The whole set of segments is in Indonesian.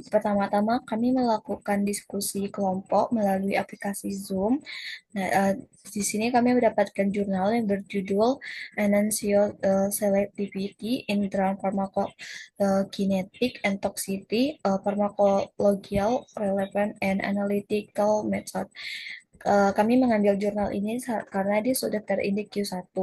Pertama-tama kami melakukan diskusi kelompok melalui aplikasi Zoom. Nah, di sini kami mendapatkan jurnal yang berjudul Enantial Selectivity in Drug Pharmacokinetic and Toxicity, Pharmacological Relevant and Analytical Method. Kami mengambil jurnal ini karena dia sudah terindeks Q1.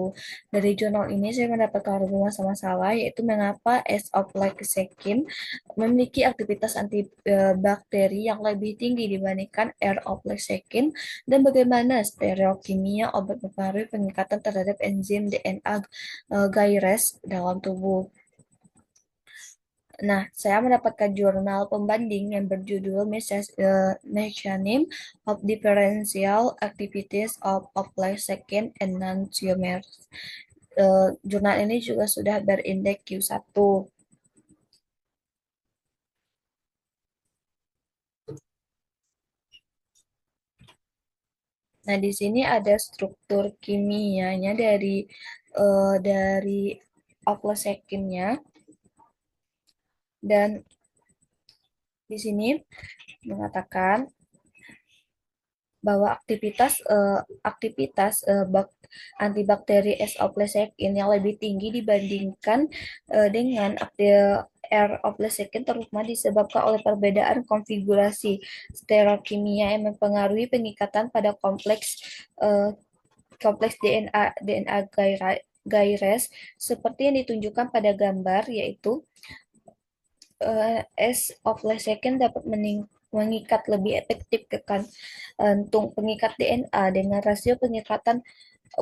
Dari jurnal ini saya mendapatkan beberapa masalah, yaitu mengapa S-ofloxacin memiliki aktivitas antibakteri yang lebih tinggi dibandingkan R-ofloxacin dan bagaimana stereokimia obat mempengaruhi pengikatan terhadap enzim DNA gyrase dalam tubuh. Nah, saya mendapatkan jurnal pembanding yang berjudul Mechanism of Differential Activities of Ofloxacin Enantiomers. Jurnal ini juga sudah berindeks Q1. Nah, di sini ada struktur kimianya dari ofloxacinnya, dan di sini mengatakan bahwa aktivitas antibakteri S. ofloxacin yang lebih tinggi dibandingkan dengan R. ofloxacin terutama disebabkan oleh perbedaan konfigurasi stereokimia yang mempengaruhi pengikatan pada kompleks DNA gyrase seperti yang ditunjukkan pada gambar, yaitu S. ofloxacin dapat mengikat lebih efektif ke kantung pengikat DNA dengan rasio pengikatan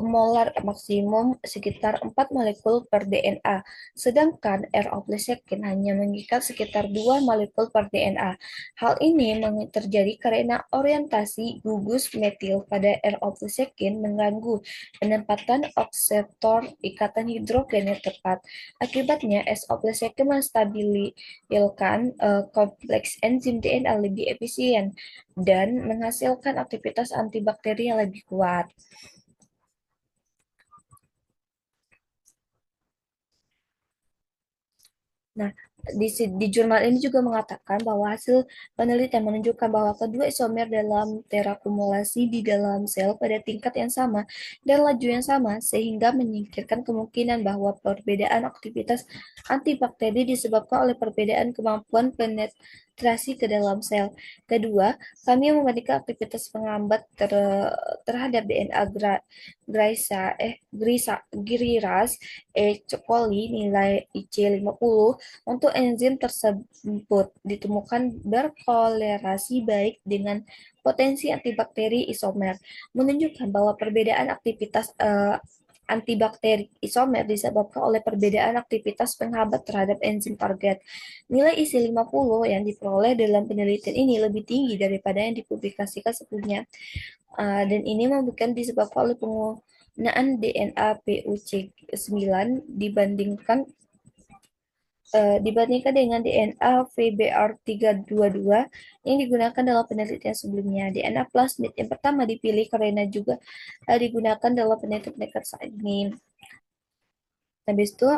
molar maksimum sekitar 4 molekul per DNA, sedangkan R-ofloxacin hanya mengikat sekitar 2 molekul per DNA. Hal ini terjadi karena orientasi gugus metil pada R-ofloxacin mengganggu penempatan akseptor ikatan hidrogen yang tepat. Akibatnya, S-ofloxacin menstabilkan kompleks enzim DNA lebih efisien dan menghasilkan aktivitas antibakteri yang lebih kuat. Nah, di jurnal ini juga mengatakan bahwa hasil penelitian menunjukkan bahwa kedua isomer dalam terakumulasi di dalam sel pada tingkat yang sama dan laju yang sama, sehingga menyingkirkan kemungkinan bahwa perbedaan aktivitas antibakteri disebabkan oleh perbedaan kemampuan penetrasi ke dalam sel. Kedua, kami membandingkan aktivitas penghambat terhadap DNA Griras E. coli nilai IC50 untuk enzim tersebut ditemukan berkolerasi baik dengan potensi antibakteri isomer, menunjukkan bahwa perbedaan aktivitas antibakteri isomer disebabkan oleh perbedaan aktivitas penghambat terhadap enzim target. Nilai IC50 yang diperoleh dalam penelitian ini lebih tinggi daripada yang dipublikasikan sebelumnya. Dan ini mungkin disebabkan oleh penggunaan DNA PUC9 dibandingkan dengan DNA VBR322 yang digunakan dalam penelitian sebelumnya. DNA plasmid yang pertama dipilih karena juga digunakan dalam penelitian saat ini. Habis itu,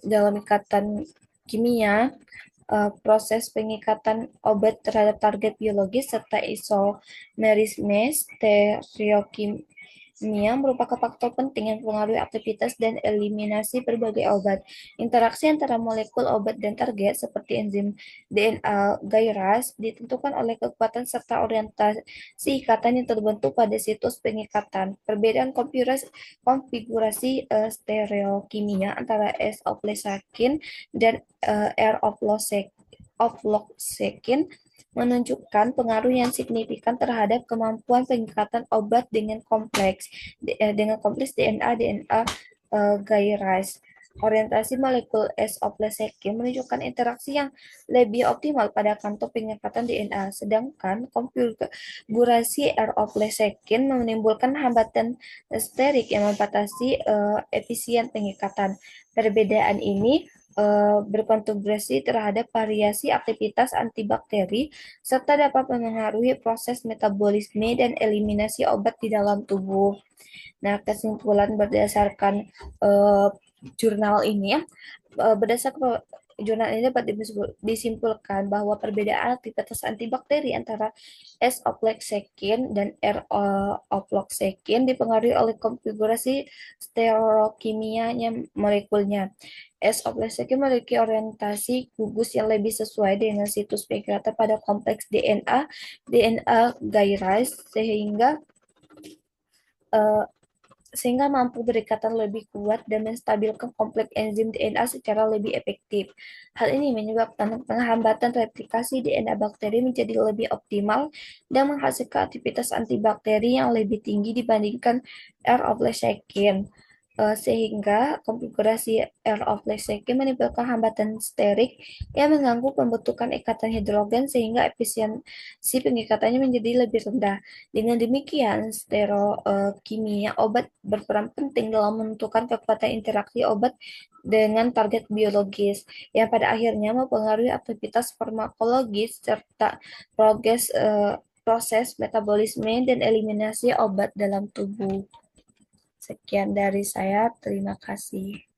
dalam ikatan kimia, proses pengikatan obat terhadap target biologis serta isomerisme stereokimia merupakan faktor penting yang mempengaruhi aktivitas dan eliminasi berbagai obat. Interaksi antara molekul obat dan target seperti enzim DNA gyrase ditentukan oleh kekuatan serta orientasi ikatan yang terbentuk pada situs pengikatan. Perbedaan konfigurasi stereokimia antara S-ofloxacin dan R-ofloxacin menunjukkan pengaruh yang signifikan terhadap kemampuan pengikatan obat dengan kompleks DNA gyrase. Orientasi molekul S-ofloxacin menunjukkan interaksi yang lebih optimal pada kantong pengikatan DNA, sedangkan konfigurasi R-ofloxacin menimbulkan hambatan sterik yang membatasi efisien pengikatan. Perbedaan ini berkontribusi terhadap variasi aktivitas antibakteri serta dapat memengaruhi proses metabolisme dan eliminasi obat di dalam tubuh. Nah, kesimpulan berdasarkan jurnal ini ya, berdasarkan jurnal ini dapat disimpulkan bahwa perbedaan aktivitas antibakteri antara S-ofloxacin dan R-ofloxacin dipengaruhi oleh konfigurasi stereokimianya molekulnya. S-ofloxacin memiliki orientasi gugus yang lebih sesuai dengan situs pegatan pada kompleks DNA gyrase eh, sehingga mampu berikatan lebih kuat dan menstabilkan kompleks enzim DNA secara lebih efektif. Hal ini menyebabkan penghambatan replikasi DNA bakteri menjadi lebih optimal dan menghasilkan aktivitas antibakteri yang lebih tinggi dibandingkan R. oblesacin. Sehingga konfigurasi R. oblesacin menimbulkan hambatan sterik yang mengganggu pembentukan ikatan hidrogen sehingga efisiensi pengikatannya menjadi lebih rendah. Dengan demikian, stereokimia obat berperan penting dalam menentukan kekuatan interaksi obat dengan target biologis, yang pada akhirnya mempengaruhi aktivitas farmakologis serta proses metabolisme dan eliminasi obat dalam tubuh. Sekian dari saya, terima kasih.